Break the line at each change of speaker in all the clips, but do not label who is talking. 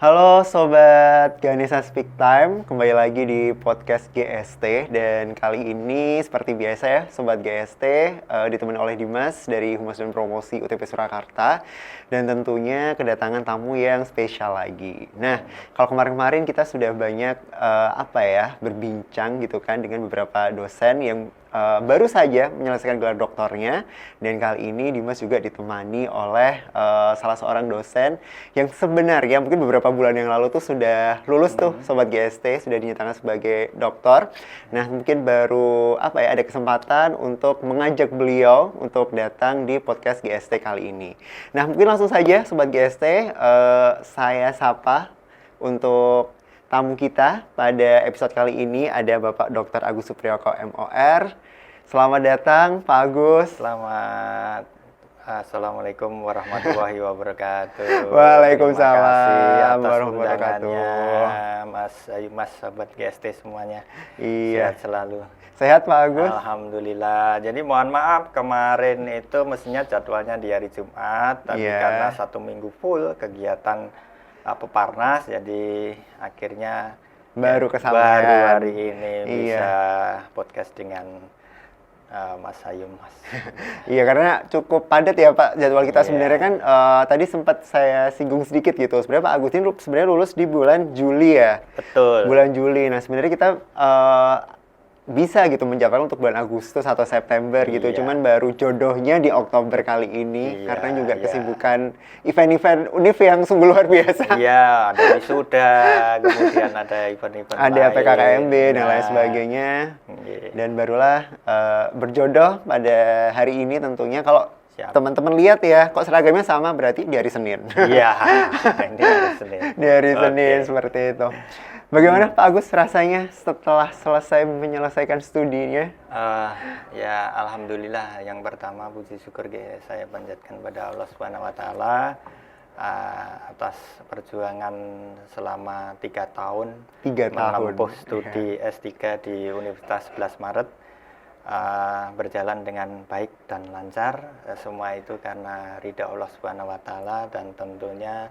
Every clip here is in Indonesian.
Halo Sobat Ganesha Speak Time, kembali lagi di podcast GST. Dan kali ini seperti biasa ya Sobat GST, ditemani oleh Dimas dari Humas dan Promosi UTP Surakarta. Dan tentunya kedatangan tamu yang spesial lagi. Nah, kalau kemarin-kemarin kita sudah banyak berbincang gitu kan dengan beberapa dosen yang baru saja menyelesaikan gelar doktornya. Dan kali ini Dimas juga ditemani oleh salah seorang dosen yang sebenarnya mungkin beberapa bulan yang lalu tuh sudah lulus tuh Sobat GST, sudah dinyatakan sebagai doktor. Nah, mungkin baru ada kesempatan untuk mengajak beliau untuk datang di podcast GST kali ini. Nah, mungkin langsung saja Sobat GST, saya sapa untuk tamu kita pada episode kali ini ada Bapak Dr. Agus Supriyoko MOR. Selamat datang Pak Agus.
Selamat. Assalamualaikum warahmatullahi wabarakatuh.
Waalaikumsalam
warahmatullahi wabarakatuh. Mas Ayu, Mas, sahabat GST semuanya.
Iya.
Sehat selalu.
Sehat Pak Agus?
Alhamdulillah. Jadi mohon maaf kemarin itu mestinya jadwalnya di hari Jumat, tapi karena 1 minggu full kegiatan Peparnas, jadi akhirnya
baru
baru hari ini bisa podcast dengan Mas Ayu, Mas.
Iya, karena cukup padat ya Pak jadwal kita. Sebenarnya kan tadi sempat saya singgung sedikit gitu. Sebenarnya Pak Agus ini sebenarnya lulus di bulan Juli ya.
Betul.
Bulan Juli. Nah, sebenarnya kita bisa gitu mencapai untuk bulan Agustus atau September gitu. Cuman baru jodohnya di Oktober kali ini karena juga kesibukan event-event univ yang sungguh luar biasa.
Iya, ada wisuda, kemudian ada event-event
ada
lain.
PKKMB dan lain sebagainya. Dan barulah berjodoh pada hari ini tentunya. Kalau teman-teman lihat ya, kok seragamnya sama, berarti di hari Senin.
Iya, ini hari Senin.
Di hari Senin seperti itu. Bagaimana Pak Agus rasanya setelah selesai menyelesaikan studinya?
Ya, alhamdulillah. Yang pertama puji syukur saya panjatkan pada Allah Subhanahu Wa Taala atas perjuangan selama 3 tahun menempuh studi S3 di Universitas 11 Maret. Berjalan dengan baik dan lancar. Semua itu karena ridha Allah Subhanahu Wa Taala dan tentunya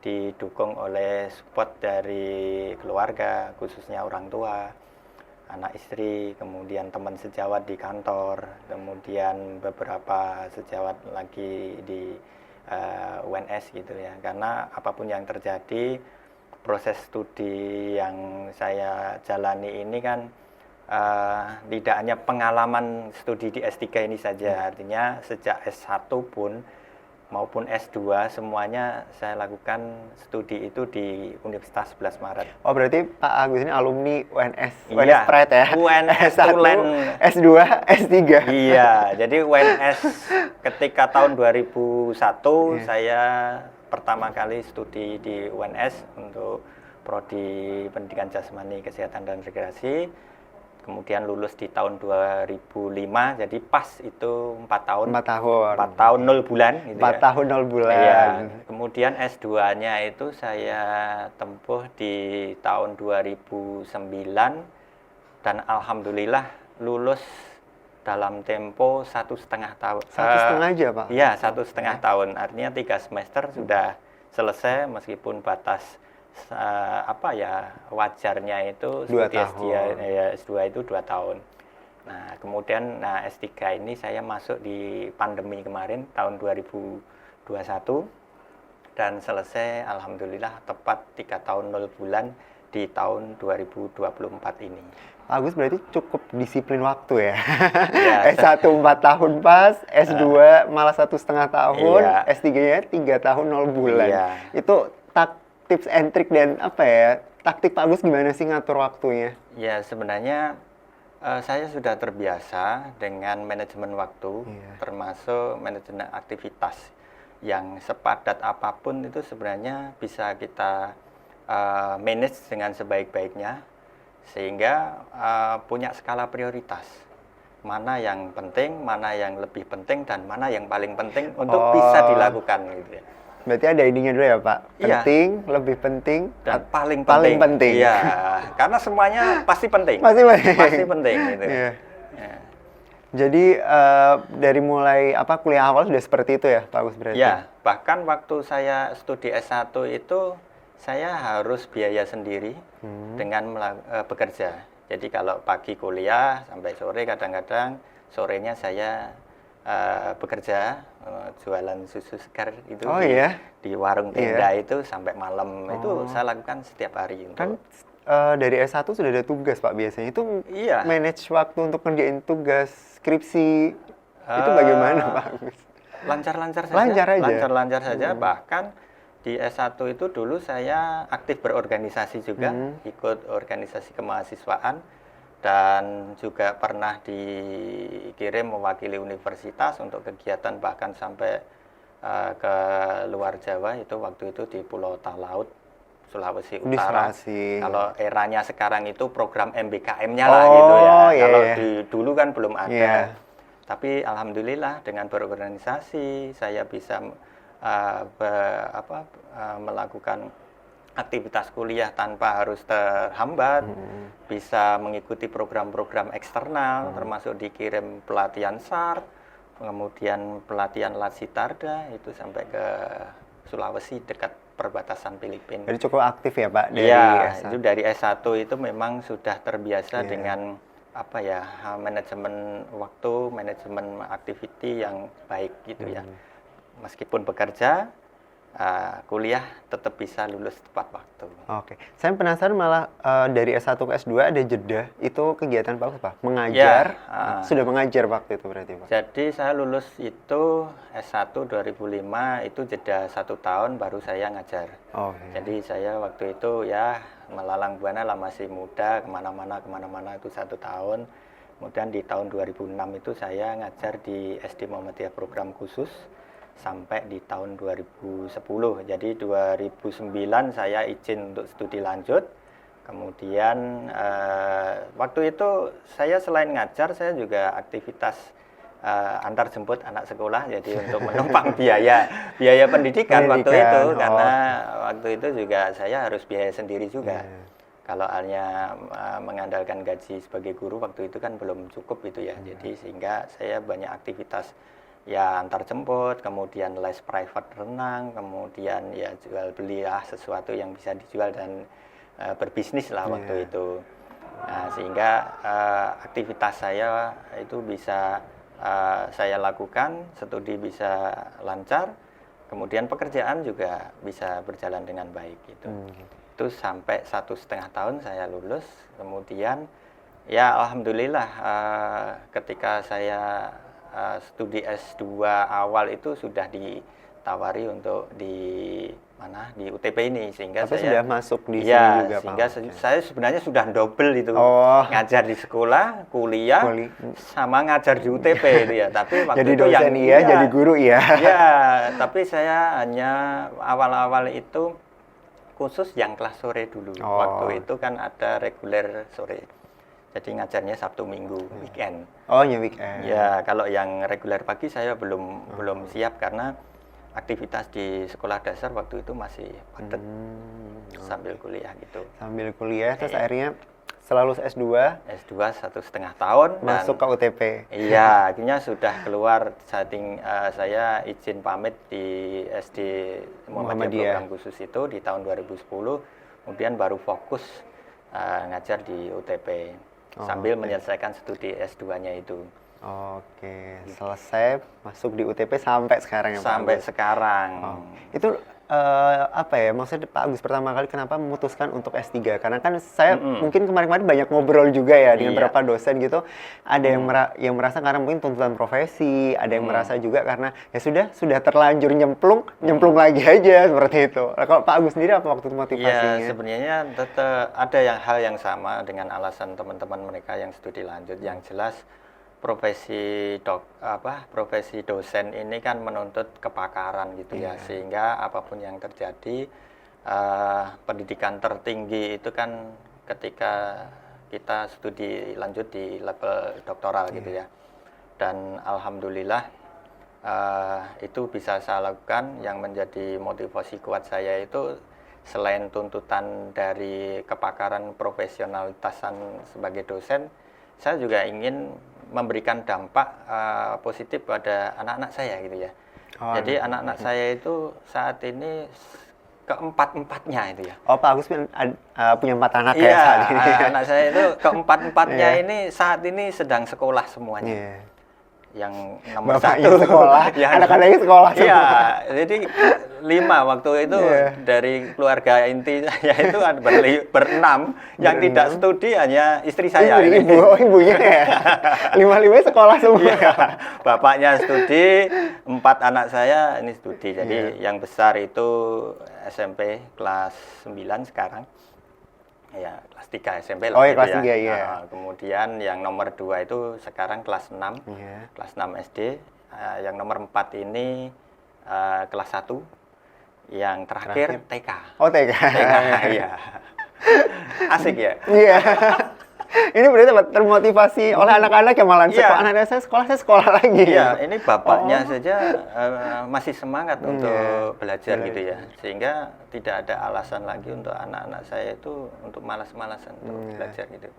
didukung oleh support dari keluarga, khususnya orang tua, anak istri, kemudian teman sejawat di kantor, kemudian beberapa sejawat lagi di UNS gitu ya. Karena apapun yang terjadi, proses studi yang saya jalani ini kan tidak hanya pengalaman studi di S3 ini saja, artinya sejak S1 pun maupun S2 semuanya saya lakukan studi itu di Universitas 11 Maret.
Oh, berarti Pak Agus ini alumni UNS, UNS Pride ya?
UNS
S1, S2, S3.
Iya, jadi UNS ketika tahun 2001 saya pertama kali studi di UNS untuk prodi Pendidikan Jasmani, Kesehatan dan Rekreasi. Kemudian lulus di tahun 2005, jadi pas itu 4 tahun. 4 tahun 0 bulan. Gitu
4 tahun 0 bulan.
Ya. Kemudian S2-nya itu saya tempuh di tahun 2009 dan alhamdulillah lulus dalam tempo 1,5 tahun.
1,5 aja Pak?
Iya, 1,5 tahun. Artinya 3 semester sudah selesai meskipun batas wajarnya itu studi S2 itu 2 tahun. Nah, kemudian S3 ini saya masuk di pandemi kemarin tahun 2021 dan selesai alhamdulillah tepat 3 tahun 0 bulan di tahun 2024 ini.
Pak Agus berarti cukup disiplin waktu ya. S1 4 tahun pas, S2 malah 1,5 tahun, S3-nya 3 tahun 0 bulan. Itu tips and trick dan taktik Pak Agus gimana sih ngatur waktunya? Ya,
sebenarnya saya sudah terbiasa dengan manajemen waktu, termasuk manajemen aktivitas yang sepadat apapun itu sebenarnya bisa kita manage dengan sebaik-baiknya sehingga punya skala prioritas. Mana yang penting, mana yang lebih penting, dan mana yang paling penting untuk bisa dilakukan gitu ya.
Berarti ada ininya dulu ya Pak? Penting, lebih penting,
dan paling penting. Iya, karena semuanya pasti penting. Pasti penting gitu.
Jadi dari mulai kuliah awal sudah seperti itu ya Pak Agus berarti?
Ya, bahkan waktu saya studi S1 itu Saya harus biaya sendiri dengan bekerja. Jadi kalau pagi kuliah sampai sore, kadang-kadang sorenya saya bekerja, jualan susu segar itu
Oh iya?
di warung tenda itu sampai malam. Itu saya lakukan setiap hari
Kan
untuk
dari S1 sudah ada tugas Pak biasanya. Itu
iya.
manage waktu untuk ngerjain tugas skripsi itu bagaimana Pak Agus?
Lancar-lancar saja.
Lancar aja?
Lancar-lancar saja. Bahkan di S1 itu dulu saya aktif berorganisasi juga, ikut organisasi kemahasiswaan, dan juga pernah dikirim mewakili universitas untuk kegiatan bahkan sampai ke luar Jawa, itu waktu itu di Pulau Talaut, Sulawesi
Di
Utara.
Sulawesi.
Kalau eranya sekarang itu program MBKM-nya lah gitu ya.
Iya,
Kalau
iya.
dulu kan belum ada.
Iya.
Tapi alhamdulillah dengan berorganisasi saya bisa melakukan aktivitas kuliah tanpa harus terhambat, bisa mengikuti program-program eksternal, termasuk dikirim pelatihan SAR, kemudian pelatihan Latsitarda itu sampai ke Sulawesi dekat perbatasan Filipina.
Jadi cukup aktif ya Pak dari
Iya,
S1.
itu dari S1 itu memang sudah terbiasa dengan manajemen waktu, manajemen activity yang baik gitu ya. Meskipun bekerja, kuliah tetap bisa lulus tepat waktu.
Oke, saya penasaran malah dari S1 ke S2 ada jeda, itu kegiatan Pak apa? Mengajar,
Ya,
sudah mengajar waktu itu berarti Pak?
Jadi saya lulus itu S1 2005, itu jeda 1 tahun baru saya ngajar.
Oke.
Jadi saya waktu itu ya melalang buana lah, masih muda, kemana-mana itu 1 tahun. Kemudian di tahun 2006 itu saya ngajar di SD Muhammadiyah program khusus sampai di tahun 2010. Jadi 2009 saya izin untuk studi lanjut. Kemudian waktu itu saya selain ngajar, saya juga aktivitas antar jemput anak sekolah, jadi untuk menumpang biaya pendidikan waktu itu, karena waktu itu juga saya harus biaya sendiri juga. Kalau hanya mengandalkan gaji sebagai guru waktu itu kan belum cukup itu ya. Jadi sehingga saya banyak aktivitas ya antar jemput, kemudian les private renang, kemudian ya jual beli sesuatu yang bisa dijual dan berbisnis lah waktu itu. Nah, sehingga aktivitas saya itu bisa saya lakukan, studi bisa lancar, kemudian pekerjaan juga bisa berjalan dengan baik gitu. Itu sampai 1,5 tahun saya lulus, kemudian ya alhamdulillah ketika saya studi S2 awal itu sudah ditawari untuk di UTP ini, sehingga
Tapi
saya
sudah masuk di sini juga
sehingga
Pak?
saya sebenarnya sudah double itu, ngajar di sekolah, kuliah, sama ngajar di UTP itu ya. Tapi waktu
jadi
itu
dosen jadi guru iya.
Ya, tapi saya hanya awal-awal itu khusus yang kelas sore dulu. Waktu itu kan ada reguler sore. Jadi ngajarnya Sabtu Minggu, weekend.
Oh, ya weekend.
Ya, kalau yang reguler pagi saya belum siap karena aktivitas di sekolah dasar waktu itu masih padat sambil kuliah gitu.
Sambil kuliah, terus akhirnya setelah lulus S2
1,5 tahun
masuk ke UTP.
Iya, akhirnya sudah keluar saya izin pamit di SD Muhammadiyah program khusus itu di tahun 2010, kemudian baru fokus ngajar di UTP sambil menyelesaikan studi S2-nya itu.
Oke, selesai masuk di UTP sampai sekarang ya Pak?
Sampai sekarang.
Itu apa ya, maksudnya Pak Agus pertama kali kenapa memutuskan untuk S3? Karena kan saya mungkin kemarin-kemarin banyak ngobrol juga ya dengan beberapa dosen gitu. Ada yang merasa karena mungkin tuntutan profesi, ada yang merasa juga karena ya sudah terlanjur nyemplung lagi aja seperti itu. Kalau Pak Agus sendiri apa waktu itu motivasinya?
Ya, sebenarnya tetap ada hal yang sama dengan alasan teman-teman mereka yang studi lanjut. Yang jelas profesi dosen ini kan menuntut kepakaran gitu ya, sehingga apapun yang terjadi pendidikan tertinggi itu kan ketika kita studi lanjut di level doktoral gitu ya. Dan alhamdulillah itu bisa saya lakukan. Yang menjadi motivasi kuat saya itu selain tuntutan dari kepakaran profesionalitasan sebagai dosen, saya juga ingin memberikan dampak positif pada anak-anak saya gitu ya. Jadi anak-anak saya itu saat ini keempat-empatnya itu ya.
Oh, Pak Agus punya 4 anak ya
Iya,
saat ini.
anak saya itu keempat-empatnya
Iya.
ini saat ini sedang sekolah semuanya.
Iya.
Yang nomor
Bapaknya
satu
sekolah,
yang
anak-anaknya sekolah
iya,
semua.
jadi 5 waktu itu
Iya.
dari keluarga inti saya itu ada berenam yang tidak studi hanya istri saya.
Istri,
ini.
ibunya ya. 5-5 sekolah semua.
Iya, bapaknya studi, 4 anak saya ini studi. Jadi yang besar itu SMP kelas 9 sekarang. Ya, kelas 3 SMP lah.
Oh, ya,
gitu
kelas
ya.
3, iya.
Kemudian yang nomor 2 itu sekarang kelas 6.
Iya.
Kelas 6 SD. Yang nomor 4 ini kelas 1. Yang terakhir TK.
Oh, TK.
TK, iya. Asik ya?
Iya. Ini berarti termotivasi oleh anak-anak yang malah
Iya.
anak-anak saya sekolah lagi.
Iya, ini bapaknya
Oh.
saja masih semangat untuk belajar gitu ya, sehingga tidak ada alasan lagi untuk anak-anak saya itu untuk malas-malasan untuk belajar gitu.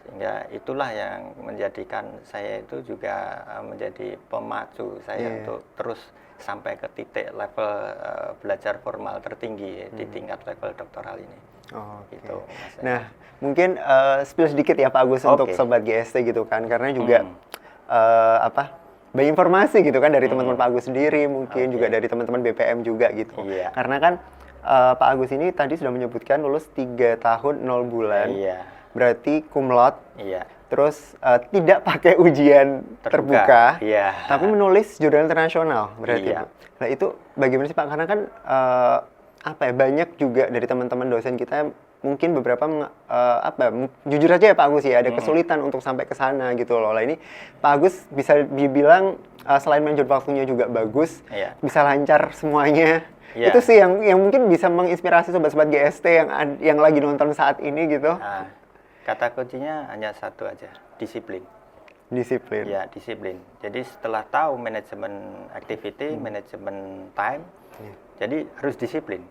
Sehingga itulah yang menjadikan saya itu juga menjadi pemacu saya untuk terus sampai ke titik level belajar formal tertinggi di tingkat level doktoral ini.
Oh, oke.
Gitu, Mas.
Nah, mungkin spill sedikit ya Pak Agus untuk
Oke.
Sobat GST gitu kan, karena juga banyak informasi gitu kan dari teman-teman Pak Agus sendiri, mungkin juga dari teman-teman BPM juga gitu.
Iya.
Karena kan Pak Agus ini tadi sudah menyebutkan lulus 3 tahun 0 bulan,
Iya,
berarti cum laude,
iya.
terus tidak pakai ujian terbuka,
Iya.
tapi menulis jurnal internasional berarti.
Iya.
Bu. Nah itu bagaimana sih Pak? Karena kan apa ya, banyak juga dari teman-teman dosen kita mungkin beberapa jujur aja ya Pak Agus ya, ada kesulitan untuk sampai ke sana gitu loh. Lah ini Pak Agus bisa dibilang selain manajer waktunya juga bagus,
Iya.
bisa lancar semuanya.
Iya.
Itu sih yang mungkin bisa menginspirasi sobat-sobat GST yang lagi nonton saat ini gitu.
Nah, kata kuncinya hanya satu aja, disiplin.
Disiplin.
Ya, disiplin. Jadi setelah tahu manajemen activity, manajemen time, jadi harus disiplin.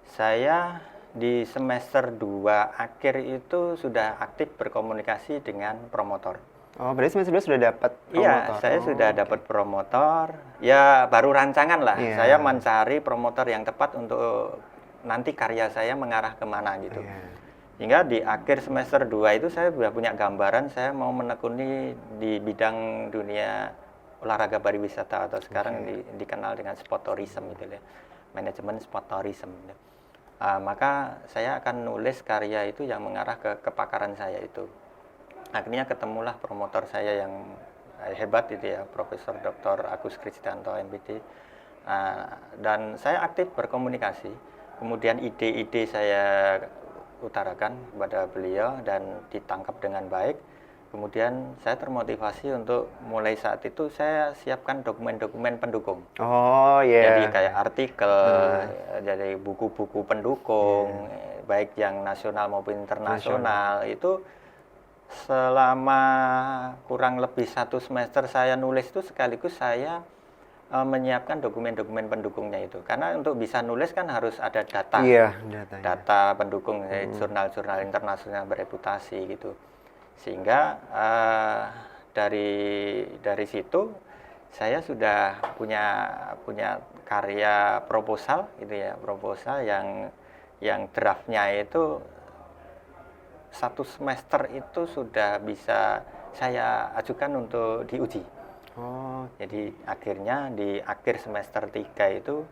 Saya di semester 2 akhir itu sudah aktif berkomunikasi dengan promotor.
Oh, berarti semester 2 sudah dapat promotor?
Iya, saya sudah dapat promotor. Ya, baru rancangan lah.
Iya.
Saya mencari promotor yang tepat untuk nanti karya saya mengarah kemana gitu.
Iya.
Hingga di akhir semester 2 itu saya sudah punya gambaran saya mau menekuni di bidang dunia olahraga pariwisata atau sekarang dikenal dengan sport tourism gitu ya. Manajemen sport tourism. Gitu. Maka saya akan nulis karya itu yang mengarah ke kepakaran saya itu. Akhirnya ketemulah promotor saya yang hebat itu ya, Profesor Dr. Agus Kristianto MPD. Dan saya aktif berkomunikasi. Kemudian ide-ide saya utarakan kepada beliau dan ditangkap dengan baik. Kemudian saya termotivasi untuk mulai saat itu saya siapkan dokumen-dokumen pendukung.
Oh iya.
Jadi kayak artikel, jadi buku-buku pendukung, baik yang nasional maupun internasional. Itu selama kurang lebih 1 semester saya nulis itu sekaligus saya menyiapkan dokumen-dokumen pendukungnya itu. Karena untuk bisa nulis kan harus ada data.
Iya, datanya.
Data pendukung jurnal-jurnal internasional bereputasi gitu. Sehingga dari situ saya sudah punya karya proposal gitu ya, proposal yang draftnya itu 1 semester itu sudah bisa saya ajukan untuk diuji.
Oh,
Jadi akhirnya di akhir semester 3 itu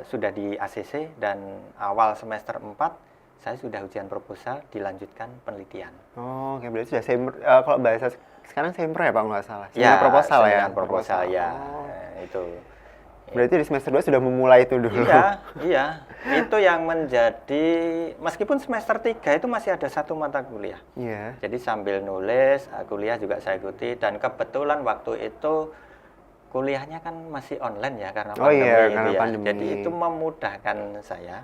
sudah di ACC dan awal semester 4 saya sudah ujian proposal dilanjutkan penelitian.
oh, oke, berarti sudah kalau bahasa sekarang sempro ya Pak nggak salah.
Ya,
Proposal ya.
seminar proposal ya.
Oh.
Itu.
Berarti di semester 2 sudah memulai itu dulu.
Iya, iya. Itu yang menjadi meskipun semester 3 itu masih ada 1 mata kuliah.
Iya.
Jadi sambil nulis, kuliah juga saya ikuti dan kebetulan waktu itu kuliahnya kan masih online ya karena
Oh
pandemi
iya,
itu
karena
ya.
pandemi.
Jadi itu memudahkan saya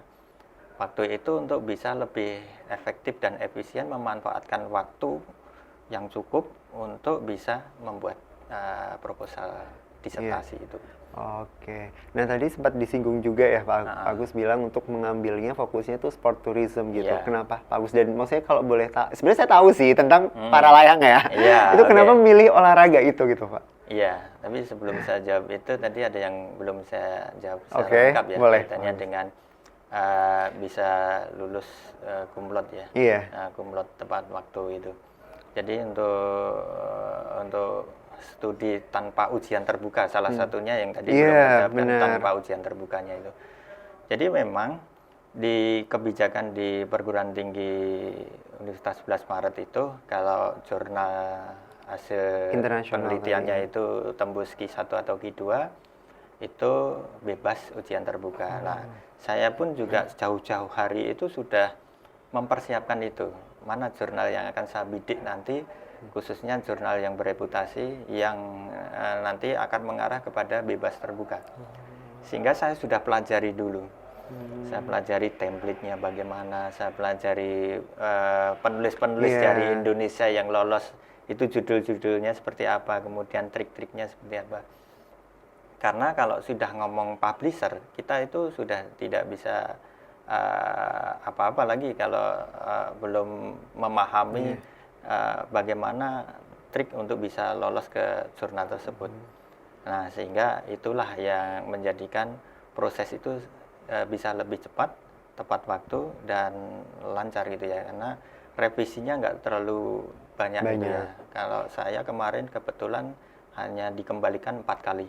waktu itu untuk bisa lebih efektif dan efisien memanfaatkan waktu yang cukup untuk bisa membuat proposal disertasi itu.
Oke. Nah tadi sempat disinggung juga ya Pak Agus bilang untuk mengambilnya fokusnya tuh sport tourism gitu.
Iya.
Kenapa Pak Agus? Dan maksudnya kalau boleh tahu, sebenarnya saya tahu sih tentang para layang ya.
Iya,
Itu kenapa
oke.
memilih olahraga itu gitu Pak?
Iya, tapi sebelum saya jawab itu tadi ada yang belum saya jawab secara
Oke,
lengkap ya,
boleh.
kaitannya dengan bisa lulus kumlot ya.
Iya.
Kumlot tepat waktu itu. Jadi untuk studi tanpa ujian terbuka, salah satunya yang tadi belum
Iya,
dijawabkan
benar.
tanpa ujian terbukanya itu. Jadi memang di kebijakan di perguruan tinggi Universitas 11 Maret itu kalau jurnal hasil
Internasional
penelitiannya
tadi.
itu tembus Q1 atau Q2 itu bebas ujian terbuka. Nah, saya pun juga jauh-jauh hari itu sudah mempersiapkan itu. Mana jurnal yang akan saya bidik nanti, khususnya jurnal yang bereputasi yang nanti akan mengarah kepada bebas terbuka. Sehingga saya sudah pelajari dulu. Saya pelajari template-nya bagaimana, saya pelajari penulis-penulis
Iya.
dari Indonesia yang lolos itu judul-judulnya seperti apa, kemudian trik-triknya seperti apa. Karena kalau sudah ngomong publisher, kita itu sudah tidak bisa apa-apa lagi kalau belum memahami bagaimana trik untuk bisa lolos ke jurnal tersebut. Nah, sehingga itulah yang menjadikan proses itu bisa lebih cepat, tepat waktu, dan lancar gitu ya. Karena revisinya nggak terlalu banyak gitu ya. Kalau saya kemarin kebetulan hanya dikembalikan 4 kali.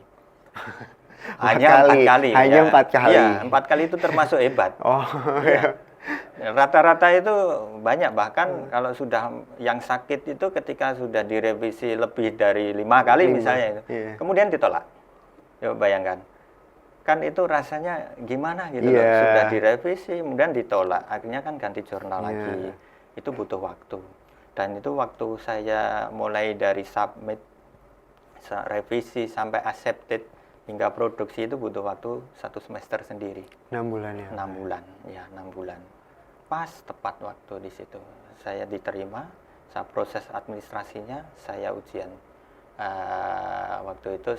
Hanya 4 kali.
Hanya
ya.
4 kali.
Iya, 4 kali itu termasuk hebat.
Oh,
Ya. Rata-rata itu banyak, bahkan kalau sudah yang sakit itu ketika sudah direvisi lebih dari 5 kali misalnya itu, kemudian ditolak. Coba bayangkan, kan itu rasanya gimana gitu loh, sudah direvisi kemudian ditolak, akhirnya kan ganti jurnal lagi, itu butuh waktu. Dan itu waktu saya mulai dari submit, revisi sampai accepted hingga produksi itu butuh waktu 1 semester sendiri.
6 bulan ya?
6 bulan, ya 6 bulan. Pas tepat waktu di situ. Saya diterima, saya proses administrasinya, saya ujian. Waktu itu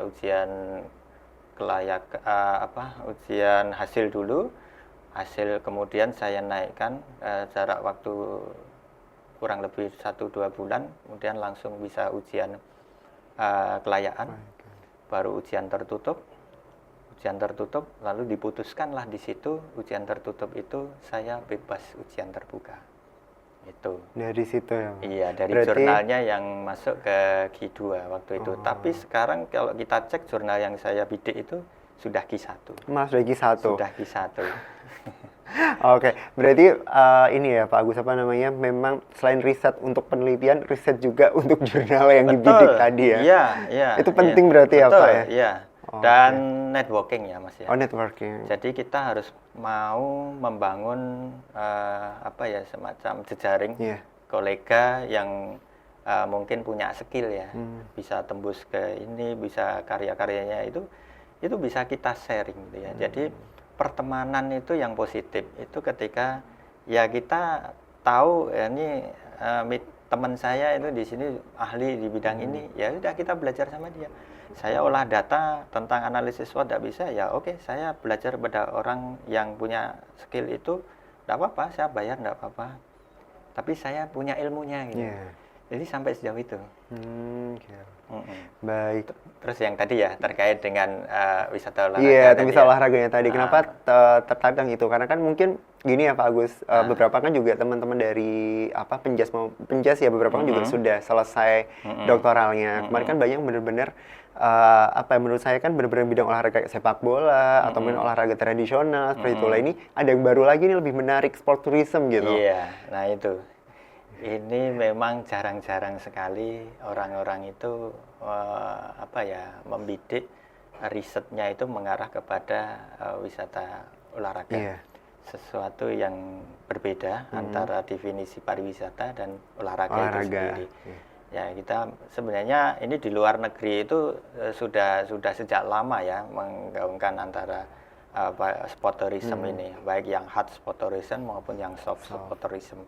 ujian ujian hasil dulu. Hasil kemudian saya naikkan jarak waktu kurang lebih 1-2 bulan, kemudian langsung bisa ujian kelayakan. Baru ujian tertutup, lalu diputuskanlah di situ ujian tertutup itu saya bebas ujian terbuka. Itu.
Dari situ ya?
Iya, dari jurnalnya yang masuk ke Q2 waktu itu. Tapi sekarang kalau kita cek jurnal yang saya bidik itu sudah Q1.
Mas sudah Q1?
Sudah Q1.
Oke, berarti ini ya Pak Agus, apa namanya, memang selain riset untuk penelitian, riset juga untuk jurnal yang dibidik tadi ya?
Iya.
Itu penting berarti ya Pak ya?
Iya. Dan networking ya Mas ya.
Oh, networking.
Jadi kita harus mau membangun semacam jejaring kolega yang mungkin punya skill ya, bisa tembus ke ini, bisa karya-karyanya itu bisa kita sharing gitu ya. Jadi pertemanan itu yang positif itu ketika ya kita tahu ya, ini teman saya itu di sini ahli di bidang ini, ya udah kita belajar sama dia. Saya olah data tentang analisis SWOT tidak bisa, ya oke, saya belajar pada orang yang punya skill itu, tidak apa-apa, saya bayar tidak apa-apa. Tapi saya punya ilmunya gitu. Jadi sampai sejauh itu.
Baik.
Terus yang tadi ya terkait dengan wisata olahraga.
Iya, wisata olahraganya tadi. Kenapa tertarik itu? Karena kan mungkin gini ya Pak Agus, beberapa kan juga teman-teman dari penjas ya, beberapa kan juga sudah selesai doktoralnya. Kemarin kan banyak benar-benar menurut saya kan benar-benar bidang olahraga sepak bola atau mungkin olahraga tradisional seperti itu. Lah ini ada yang baru lagi nih, lebih menarik, sport tourism gitu.
Iya, nah itu. Ini memang jarang-jarang sekali orang-orang itu membidik risetnya itu mengarah kepada wisata olahraga. Sesuatu yang berbeda antara definisi pariwisata dan olahraga itu sendiri. Ya, kita sebenarnya ini di luar negeri itu sudah sejak lama ya menggaungkan antara sport tourism ini, baik yang hard sport tourism maupun yang soft sport tourism.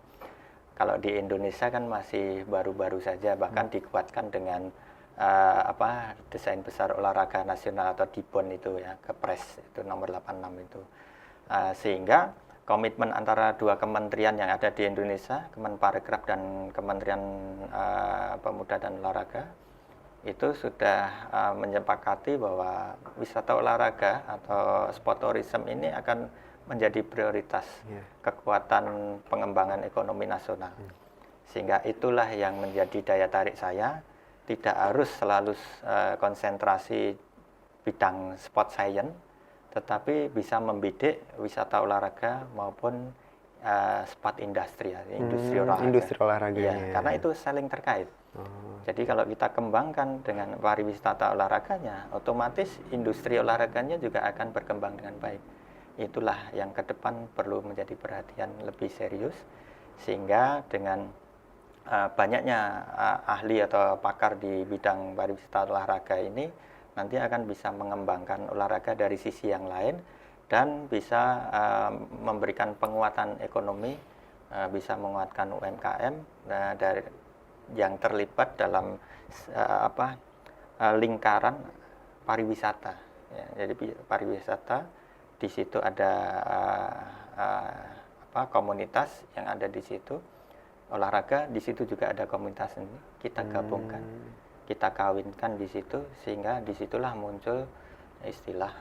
Kalau di Indonesia kan masih baru-baru saja, bahkan dikuatkan dengan desain besar olahraga nasional atau DIPON itu ya, Kepres itu nomor 86 itu. Sehingga komitmen antara dua kementerian yang ada di Indonesia, Kemenparekraf dan Kementerian Pemuda dan Olahraga, itu sudah menyepakati bahwa wisata olahraga atau sport tourism ini akan menjadi prioritas kekuatan pengembangan ekonomi nasional. Sehingga itulah yang menjadi daya tarik saya, tidak harus selalu konsentrasi bidang sport science, tetapi bisa membidik wisata olahraga maupun sport industri, industri olahraga.
Industri olahraga.
Ya, karena itu saling terkait. Jadi kalau kita kembangkan dengan pariwisata olahraganya, otomatis industri olahraganya juga akan berkembang dengan baik. Itulah yang ke depan perlu menjadi perhatian lebih serius, sehingga dengan banyaknya ahli atau pakar di bidang pariwisata olahraga ini nanti akan bisa mengembangkan olahraga dari sisi yang lain dan bisa memberikan penguatan ekonomi, bisa menguatkan UMKM dari yang terlibat dalam lingkaran pariwisata. Ya, jadi pariwisata di situ ada komunitas yang ada di situ, olahraga di situ juga ada komunitas ini. Kita gabungkan, kita kawinkan di situ, sehingga disitulah muncul istilah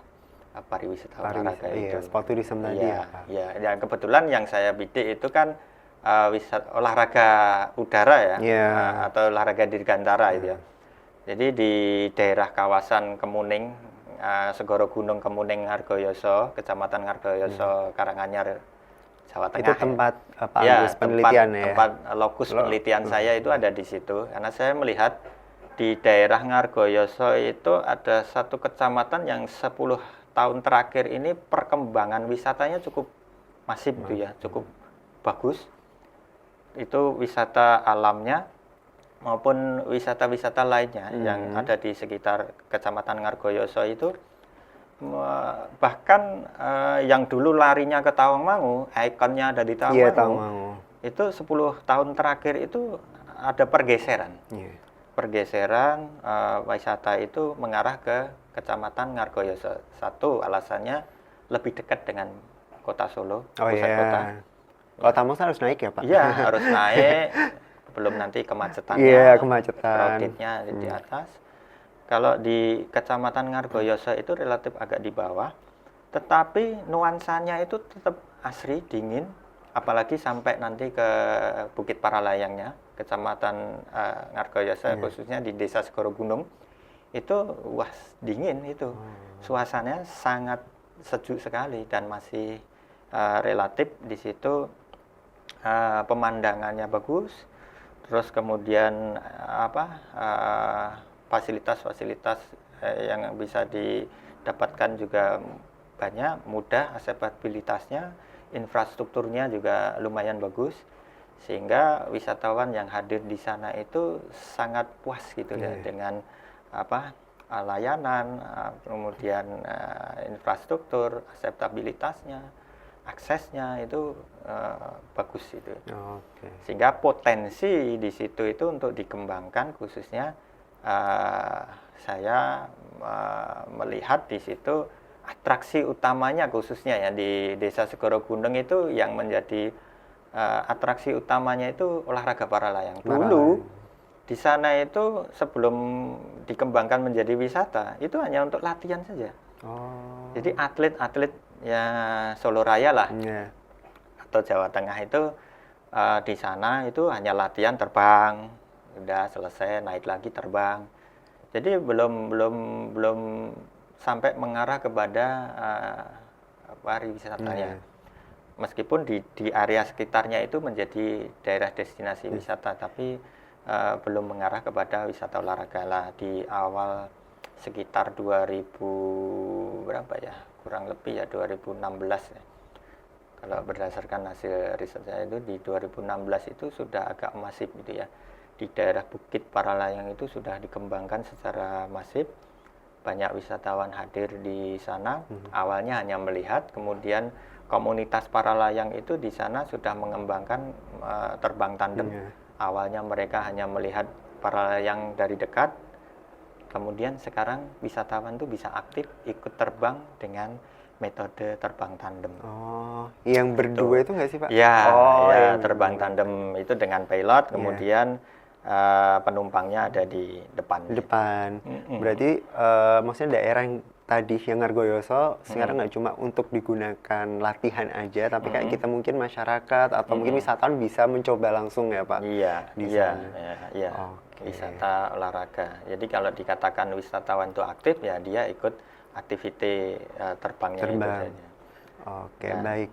pariwisata olahraga itu.
Iya, sport tourism tadi ya, Pak.
Ya, ya, kebetulan yang saya bidik itu kan olahraga udara ya, atau olahraga dirgantara itu ya. Jadi di daerah kawasan Kemuning, Segoro Gunung Kemuning Ngargoyoso, Kecamatan Ngargoyoso, Karanganyar, Jawa Tengah.
Itu tempat Pak Agus penelitian ya?
Tempat lokus penelitian saya itu ada di situ. Karena saya melihat di daerah Ngargoyoso itu ada satu kecamatan yang 10 tahun terakhir ini perkembangan wisatanya cukup masif itu ya, cukup bagus. Itu wisata alamnya maupun wisata-wisata lainnya yang ada di sekitar Kecamatan Ngargoyoso itu, bahkan yang dulu larinya ke Tawangmangu, ikonnya ada di Tawangmangu, itu 10 tahun terakhir itu ada pergeseran. Pergeseran wisata itu mengarah ke Kecamatan Ngargoyoso. Satu, alasannya lebih dekat dengan kota Solo, pusat kota.
Kalau Tamus harus naik ya Pak?
Iya, harus naik. Belum nanti kemacetannya.
Iya, kemacetan.
Crowded-nya di atas. Kalau di Kecamatan Ngargoyoso itu relatif agak di bawah, tetapi nuansanya itu tetap asri, dingin, apalagi sampai nanti ke Bukit Paralayangnya, Kecamatan Ngargoyoso, khususnya di Desa Segoro Gunung, itu wah dingin itu. Suasananya sangat sejuk sekali dan masih relatif di situ pemandangannya bagus. Terus kemudian fasilitas-fasilitas yang bisa didapatkan juga banyak, mudah, aksesibilitasnya, infrastrukturnya juga lumayan bagus, sehingga wisatawan yang hadir di sana itu sangat puas gitu ya dengan layanan, kemudian infrastruktur, akseptabilitasnya, aksesnya itu bagus itu. Sehingga potensi di situ itu untuk dikembangkan, khususnya saya melihat di situ atraksi utamanya, khususnya ya di Desa Segoro Gunung itu yang menjadi atraksi utamanya itu olahraga paralayang. Dulu di sana itu sebelum dikembangkan menjadi wisata itu hanya untuk latihan saja. Jadi atlet-atlet ya Solo Raya lah atau Jawa Tengah itu di sana itu hanya latihan terbang, udah selesai naik lagi terbang. Jadi belum sampai mengarah kepada pariwisatanya. Meskipun di area sekitarnya itu menjadi daerah destinasi wisata, tapi belum mengarah kepada wisata olahraga lah. Di awal sekitar 2000 berapa ya, kurang lebih ya 2016 ya. Kalau berdasarkan hasil riset saya itu di 2016 itu sudah agak masif gitu ya. Di daerah Bukit Paralayang itu sudah dikembangkan secara masif. Banyak wisatawan hadir di sana. Awalnya hanya melihat, kemudian komunitas paralayang itu di sana sudah mengembangkan terbang tandem. Awalnya mereka hanya melihat paralayang dari dekat, Kemudian sekarang wisatawan tuh bisa aktif ikut terbang dengan metode terbang tandem.
Oh, yang berdua itu nggak sih, Pak?
Ya,
Oh,
ya
yang
terbang
berdua.
tandem itu dengan pilot, kemudian penumpangnya ada di depan.
Di depan.
Mm-mm.
Berarti maksudnya daerah yang tadi yang Ngargoyoso sekarang nggak cuma untuk digunakan latihan aja, tapi kayak kita mungkin masyarakat atau mungkin wisatawan bisa mencoba langsung ya, Pak?
Iya,
Di
iya,
sana.
iya.
Oke.
Wisata olahraga. Jadi kalau dikatakan wisatawan itu aktif, ya dia ikut aktiviti terbangnya itu
Terbang.
saja.
Oke, baik.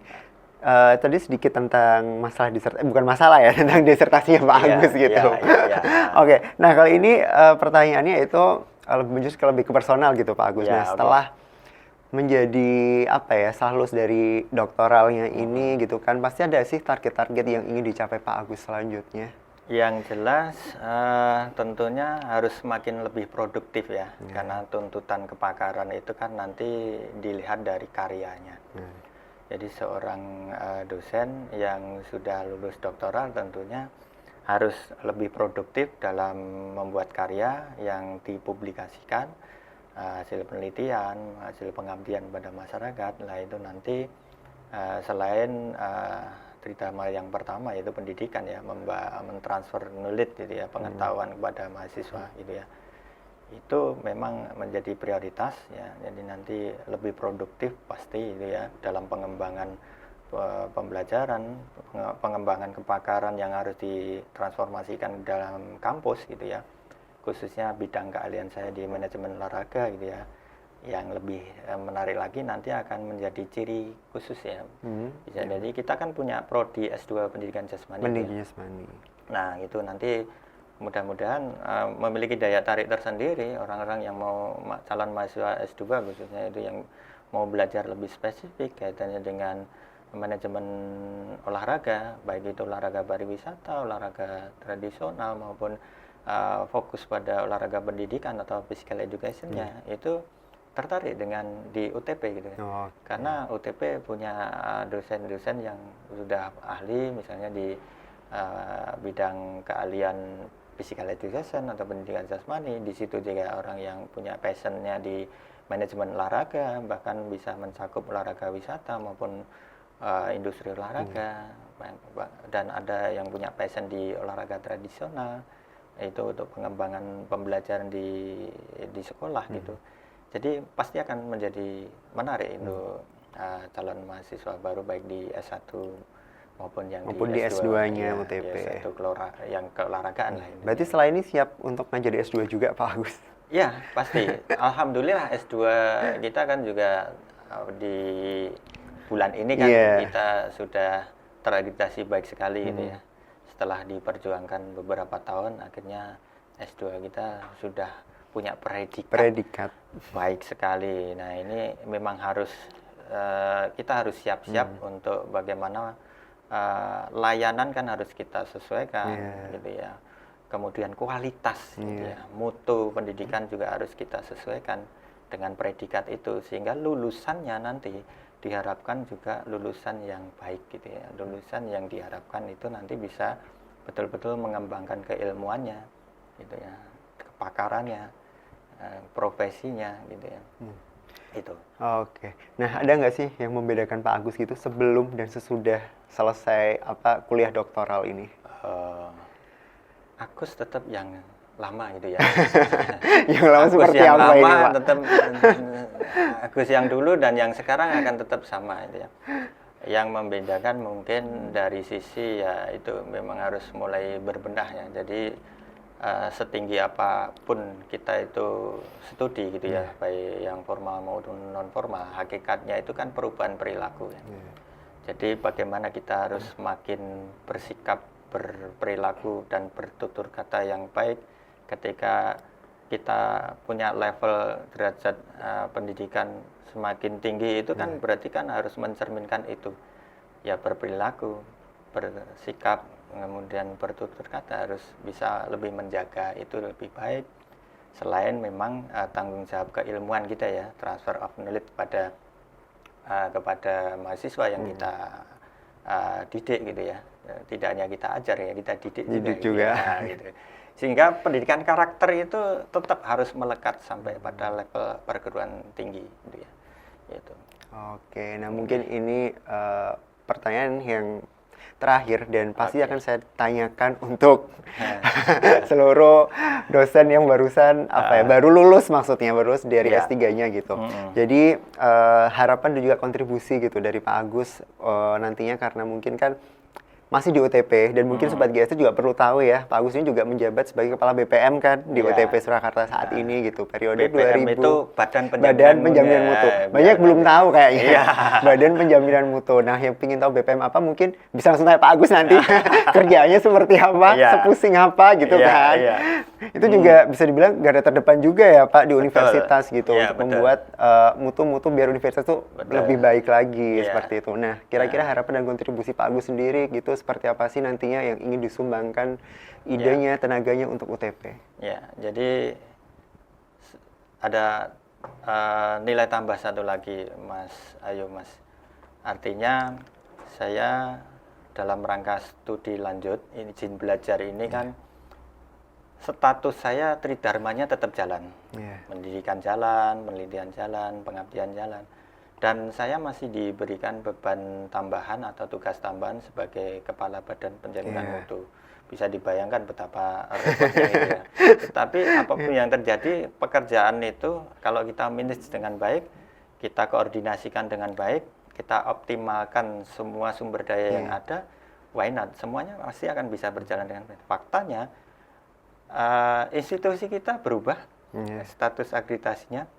Tadi sedikit tentang masalah disertasi, bukan masalah ya, tentang disertasinya Pak
Iya,
Agus gitu.
iya.
Oke, nah kali ini pertanyaannya itu lebih ke personal gitu Pak Agus.
Ya,
Nah, setelah menjadi apa ya, setelah lulus dari doktoralnya ini gitu kan, pasti ada sih target-target yang ingin dicapai Pak Agus selanjutnya.
Yang jelas tentunya harus semakin lebih produktif ya, karena tuntutan kepakaran itu kan nanti dilihat dari karyanya. Jadi seorang dosen yang sudah lulus doktoral tentunya harus lebih produktif dalam membuat karya yang dipublikasikan, hasil penelitian, hasil pengabdian pada masyarakat. Lah itu nanti selain terutama yang pertama yaitu pendidikan ya, mentransfer knowledge gitu ya, pengetahuan kepada mahasiswa gitu ya. Itu memang menjadi prioritas ya. Jadi nanti lebih produktif pasti itu ya dalam pengembangan pembelajaran, pengembangan kepakaran yang harus ditransformasikan dalam kampus gitu ya. Khususnya bidang keahlian saya di manajemen olahraga gitu ya. Yang lebih menarik lagi nanti akan menjadi ciri khusus ya. Bisa jadi kita kan punya prodi S2 Pendidikan Jasmani.
Pendidikan jasmani.
Nah, itu nanti mudah-mudahan memiliki daya tarik tersendiri orang-orang yang mau calon mahasiswa S2 khususnya itu yang mau belajar lebih spesifik kaitannya dengan manajemen olahraga, baik itu olahraga pariwisata, olahraga tradisional maupun fokus pada olahraga pendidikan atau physical education-nya itu tertarik dengan di UTP gitu ya. Karena UTP punya dosen-dosen yang sudah ahli misalnya di bidang keahlian physical education atau pendidikan jasmani. Di situ juga orang yang punya passionnya di manajemen olahraga, bahkan bisa mencakup olahraga wisata maupun industri olahraga. Dan ada yang punya passion di olahraga tradisional, itu untuk pengembangan pembelajaran di sekolah gitu. Jadi pasti akan menjadi menarik untuk calon mahasiswa baru baik di S1 maupun yang
di S2-nya UTP.
S1 yang keolahragaan lah.
Berarti setelah ini siap untuk ngajar S2 juga Pak Agus?
Ya, pasti. Alhamdulillah S2 kita kan juga di bulan ini kan kita sudah terakreditasi baik sekali gitu ya. Setelah diperjuangkan beberapa tahun akhirnya S2 kita sudah punya predikat baik sekali. Nah, ini memang harus kita harus siap-siap untuk bagaimana layanan kan harus kita sesuaikan gitu ya. Kemudian kualitas gitu ya. Mutu pendidikan juga harus kita sesuaikan dengan predikat itu sehingga lulusannya nanti diharapkan juga lulusan yang baik gitu ya. Lulusan yang diharapkan itu nanti bisa betul-betul mengembangkan keilmuannya gitu ya, kepakarannya, profesinya gitu ya. Itu.
Oke. Nah, ada nggak sih yang membedakan Pak Agus gitu sebelum dan sesudah selesai kuliah doktoral ini?
Agus tetap yang lama gitu ya.
Yang lama
Agus
seperti
yang
apa
lama
ini, Pak?
tetap Agus yang dulu dan yang sekarang akan tetap sama itu ya. Yang membedakan mungkin dari sisi ya itu memang harus mulai berbenah ya. Jadi setinggi apapun kita itu studi gitu ya, baik yang formal maupun non formal, hakikatnya itu kan perubahan perilaku ya. Jadi bagaimana kita harus makin bersikap, berperilaku dan bertutur kata yang baik ketika kita punya level derajat pendidikan semakin tinggi itu kan berarti kan harus mencerminkan itu ya, berperilaku, bersikap, kemudian bertutur kata harus bisa lebih menjaga itu lebih baik. Selain memang tanggung jawab keilmuan kita ya, transfer of knowledge kepada mahasiswa yang kita didik gitu ya. Tidak hanya kita ajar ya, kita didik juga. Gitu. Nah, gitu. Sehingga pendidikan karakter itu tetap harus melekat sampai pada level perguruan tinggi gitu ya. Gitu.
Oke, nah mungkin ini pertanyaan yang terakhir dan pasti akan saya tanyakan untuk seluruh dosen yang barusan baru lulus, maksudnya baru lulus dari
Ya.
S3-nya gitu. Jadi harapan dan juga kontribusi gitu dari Pak Agus nantinya, karena mungkin kan masih di UTP dan mungkin Sobat GST juga perlu tahu ya, Pak Agus ini juga menjabat sebagai Kepala BPM kan di
Ya.
UTP Surakarta saat ini gitu, periode
BPM
2000.
itu Badan Penjaminan
Mutu.
Mutu.
Banyak belum tahu kayaknya.
Iya.
Badan Penjaminan Mutu. Nah, yang ingin tahu BPM apa mungkin bisa langsung tanya Pak Agus nanti. Kerjaannya seperti apa,
Iya.
sepusing apa gitu
Iya,
kan.
iya.
Itu juga bisa dibilang garda terdepan juga ya Pak di universitas gitu,
Iya,
untuk
betul.
membuat mutu-mutu biar universitas tuh
Betul.
lebih baik lagi,
Iya.
seperti itu. Nah, kira-kira harapan dan kontribusi Pak Agus sendiri gitu seperti apa sih nantinya yang ingin disumbangkan idenya, tenaganya untuk UTP?
Ya, jadi ada nilai tambah satu lagi, Mas Ayu, Mas. Artinya saya dalam rangka studi lanjut, izin belajar ini kan status saya tridharmanya tetap jalan.
Iya.
Pendidikan jalan, penelitian jalan, pengabdian jalan. Dan saya masih diberikan beban tambahan atau tugas tambahan sebagai Kepala Badan Penjaminan Mutu. Bisa dibayangkan betapa repotnya itu ya. Tetapi apapun yang terjadi, pekerjaan itu kalau kita manage dengan baik, kita koordinasikan dengan baik, kita optimalkan semua sumber daya yang ada, why not? Semuanya pasti akan bisa berjalan dengan baik. Faktanya, institusi kita berubah, status akreditasinya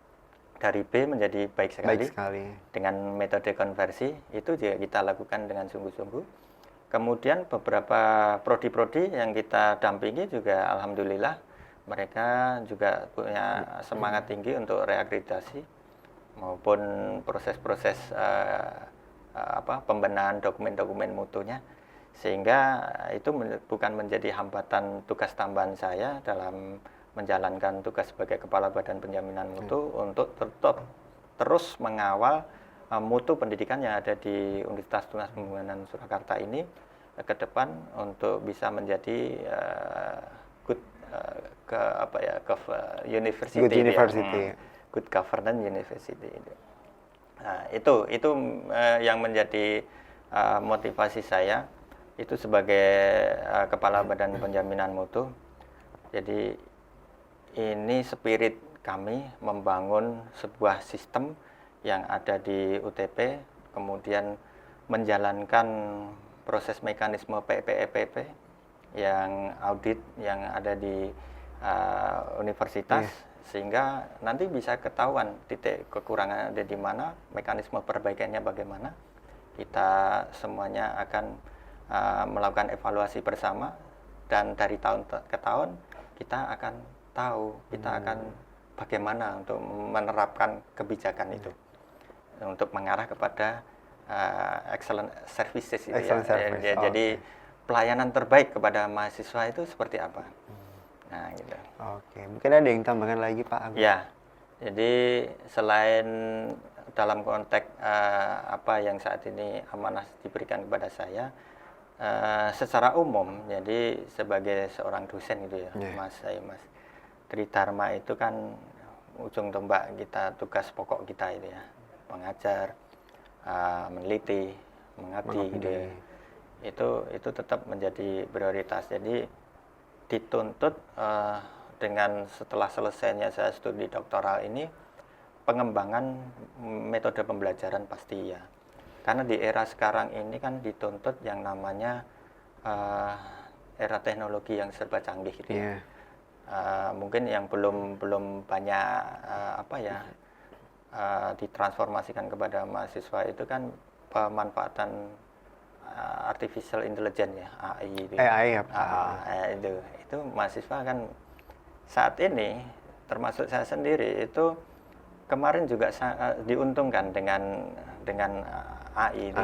dari B menjadi baik sekali. Dengan metode konversi itu juga kita lakukan dengan sungguh-sungguh. Kemudian beberapa prodi-prodi yang kita dampingi juga alhamdulillah mereka juga punya semangat tinggi untuk reakreditasi maupun proses-proses pembenahan dokumen-dokumen mutunya, sehingga itu bukan menjadi hambatan tugas tambahan saya dalam menjalankan tugas sebagai Kepala Badan Penjaminan Mutu untuk tetap terus mengawal mutu pendidikan yang ada di Universitas Tunas Pembangunan Surakarta ini ke depan untuk bisa menjadi good university,
Good university.
Good governance university. Nah, itu yang menjadi motivasi saya itu sebagai Kepala Badan Penjaminan Mutu. Jadi ini spirit kami membangun sebuah sistem yang ada di UTP, kemudian menjalankan proses mekanisme PPEPP yang audit yang ada di universitas, sehingga nanti bisa ketahuan titik kekurangan ada di mana, mekanisme perbaikannya bagaimana. Kita semuanya akan melakukan evaluasi bersama, dan dari tahun ke tahun kita akan tahu, kita akan bagaimana untuk menerapkan kebijakan itu untuk mengarah kepada excellent services itu ya. Jadi pelayanan terbaik kepada mahasiswa itu seperti apa? Nah, gitu.
Oke, mungkin ada yang tambahkan lagi Pak Agus?
Ya, jadi selain dalam konteks apa yang saat ini amanah diberikan kepada saya, secara umum, jadi sebagai seorang dosen gitu ya, Mas Tridharma itu kan ujung tombak kita, tugas pokok kita itu ya, mengajar, meneliti, mengabdi gitu ya. Itu tetap menjadi prioritas. Jadi dituntut dengan setelah selesainya saya studi doktoral ini, pengembangan metode pembelajaran pasti ya. Karena di era sekarang ini kan dituntut yang namanya era teknologi yang serba canggih gitu ya. Mungkin yang belum banyak ditransformasikan kepada mahasiswa itu kan pemanfaatan artificial intelligence ya, AI itu.
AI ya,
itu mahasiswa kan saat ini, termasuk saya sendiri itu kemarin juga diuntungkan dengan AI itu.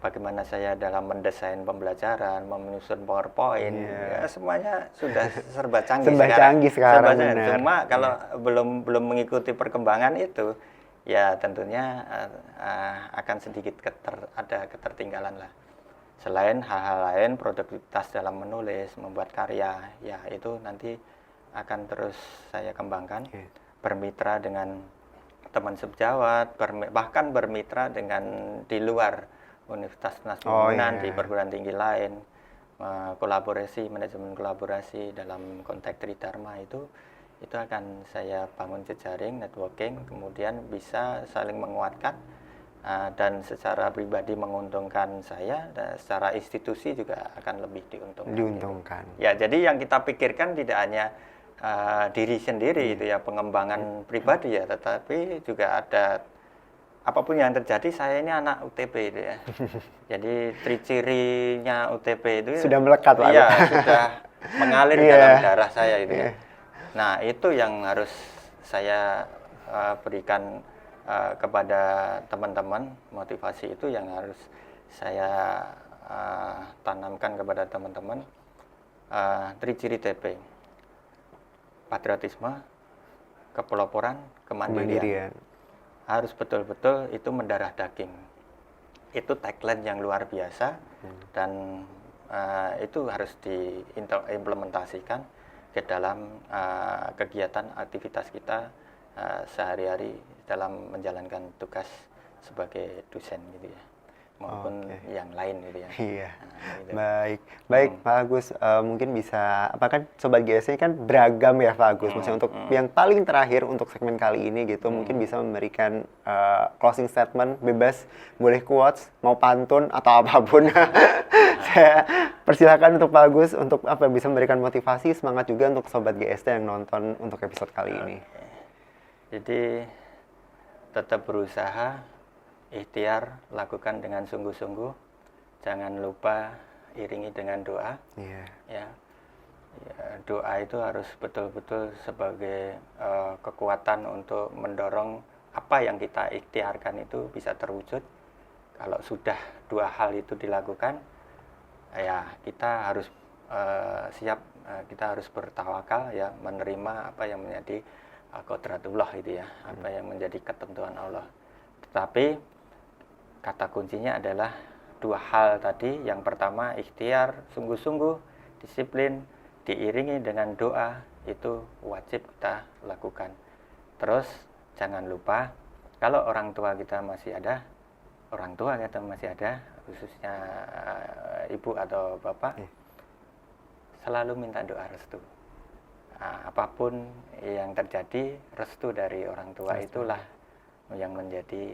Bagaimana saya dalam mendesain pembelajaran, menyusun PowerPoint, ya semuanya sudah serba canggih
sekarang.
Cuma kalau belum mengikuti perkembangan itu, ya tentunya akan sedikit ada ketertinggalan lah. Selain hal-hal lain, produktivitas dalam menulis, membuat karya, ya itu nanti akan terus saya kembangkan. Bermitra dengan teman sejawat, bahkan bermitra dengan di luar universitas pembangunan, di perguruan tinggi lain, kolaborasi, manajemen kolaborasi dalam konteks Tridharma itu akan saya bangun jejaring, networking, kemudian bisa saling menguatkan. Dan secara pribadi menguntungkan saya, dan secara institusi juga akan lebih diuntungkan. Ya, jadi yang kita pikirkan tidak hanya diri sendiri itu ya, pengembangan pribadi ya, tetapi juga ada apapun yang terjadi. Saya ini anak UTB itu ya. Jadi ciri-cirinya UTB itu
sudah melekat lah.
Iya, sudah mengalir dalam darah saya itu ya. Nah, itu yang harus saya berikan kepada teman-teman. Motivasi itu yang harus saya tanamkan kepada teman-teman. Ciri-ciri TP: patriotisme, kepeloporan, kemandirian. Harus betul-betul itu mendarah daging. Itu tagline yang luar biasa, dan itu harus diimplementasikan ke dalam kegiatan aktivitas kita sehari-hari dalam menjalankan tugas sebagai dosen gitu ya, maupun yang lain gitu ya.
Iya. Gitu. Baik Pak Agus, mungkin bisa, kan Sobat GST kan beragam ya Pak Agus. Maksudnya untuk yang paling terakhir untuk segmen kali ini gitu, mungkin bisa memberikan closing statement, bebas, boleh quotes, mau pantun atau apapun. Saya persilakan untuk Pak Agus untuk bisa memberikan motivasi, semangat juga untuk Sobat GST yang nonton untuk episode kali ini.
Jadi tetap berusaha, ikhtiar, lakukan dengan sungguh-sungguh. Jangan lupa iringi dengan doa. Ya, doa itu harus betul-betul sebagai kekuatan untuk mendorong apa yang kita ikhtiarkan itu bisa terwujud. Kalau sudah dua hal itu dilakukan, ya kita harus siap, kita harus bertawakal ya, menerima apa yang menjadi qodratullah itu ya, apa yang menjadi ketentuan Allah. Tetapi kata kuncinya adalah dua hal tadi. Yang pertama ikhtiar, sungguh-sungguh, disiplin, diiringi dengan doa, itu wajib kita lakukan. Terus jangan lupa, kalau orang tua kita masih ada, khususnya ibu atau bapak, selalu minta doa restu. Apapun yang terjadi, restu dari orang tua itulah yang menjadi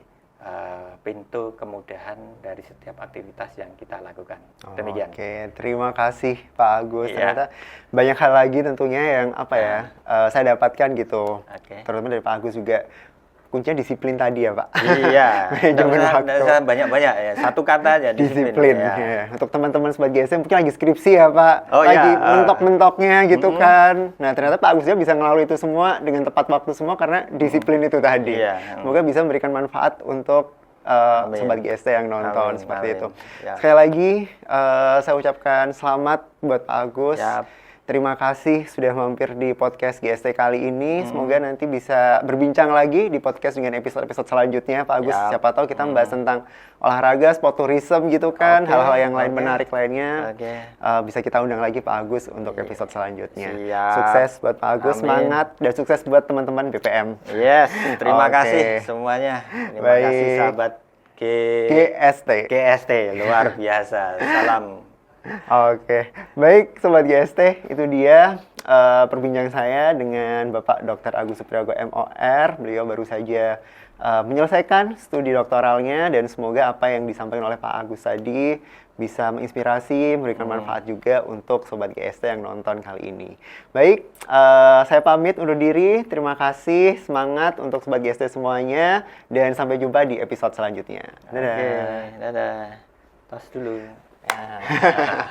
pintu kemudahan dari setiap aktivitas yang kita lakukan. Demikian.
Oke, terima kasih Pak Agus. Ternyata banyak hal lagi tentunya yang saya dapatkan gitu. Terutama dari Pak Agus juga. Kuncinya disiplin tadi ya Pak.
Iya. Banyak-banyak ya. Satu kata aja, disiplin.
Ya. Untuk teman-teman Sobat GST mungkin lagi skripsi ya Pak. Lagi mentok-mentoknya gitu kan. Nah ternyata Pak Agusnya bisa ngelalui itu semua dengan tepat waktu semua karena disiplin itu tadi. Semoga bisa memberikan manfaat untuk Sobat GST yang nonton. Seperti itu. Sekali lagi saya ucapkan selamat buat Pak Agus. Terima kasih sudah mampir di podcast GST kali ini. Semoga nanti bisa berbincang lagi di podcast dengan episode-episode selanjutnya, Pak Agus. Siapa tahu kita membahas tentang olahraga, sport tourism gitu kan, hal-hal yang lain menarik lainnya. Bisa kita undang lagi Pak Agus untuk episode selanjutnya. Sukses buat Pak Agus, semangat, dan sukses buat teman-teman BPM.
Yes, terima kasih semuanya. Terima kasih sahabat GST, luar biasa. Salam.
Baik Sobat GST, itu dia perbincangan saya dengan Bapak Dr. Agus Supriyogo MOR. Beliau baru saja menyelesaikan studi doktoralnya, dan semoga apa yang disampaikan oleh Pak Agus tadi bisa menginspirasi, memberikan manfaat juga untuk Sobat GST yang nonton kali ini. Baik, saya pamit undur diri. Terima kasih, semangat untuk Sobat GST semuanya, dan sampai jumpa di episode selanjutnya. Dadah.
Dadah. Tos dulu.